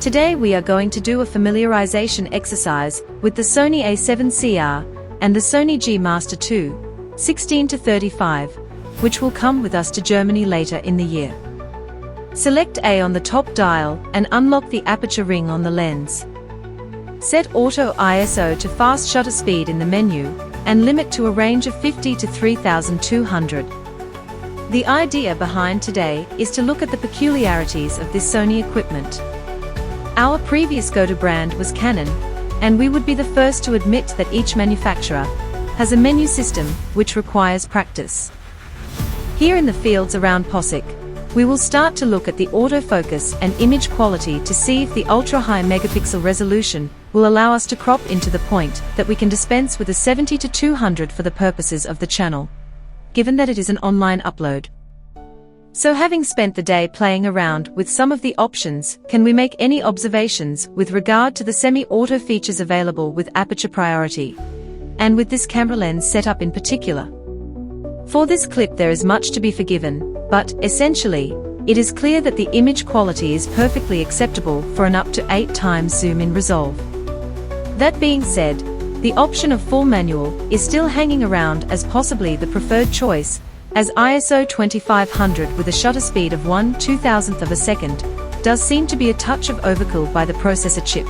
Today we are going to do a familiarization exercise with the Sony A7CR and the Sony G Master 2, 16-35, which will come with us to Germany later in the year. Select A on the top dial and unlock the aperture ring on the lens. Set Auto ISO to fast shutter speed in the menu and limit to a range of 50 to 3200. The idea behind today is to look at the peculiarities of this Sony equipment. Our previous go-to brand was Canon, and we would be the first to admit that each manufacturer has a menu system which requires practice. Here in the fields around Postwick, we will start to look at the autofocus and image quality to see if the ultra-high megapixel resolution will allow us to crop into the point that we can dispense with a 70 to 200 for the purposes of the channel, given that it is an online upload. So having spent the day playing around with some of the options, can we make any observations with regard to the semi-auto features available with aperture priority, and with this camera lens setup in particular? For this clip there is much to be forgiven, but, essentially, it is clear that the image quality is perfectly acceptable for an up to 8 times zoom-in resolve. That being said, the option of full manual is still hanging around as possibly the preferred choice, as ISO 2500 with a shutter speed of 1/2000th of a second does seem to be a touch of overkill by the processor chip.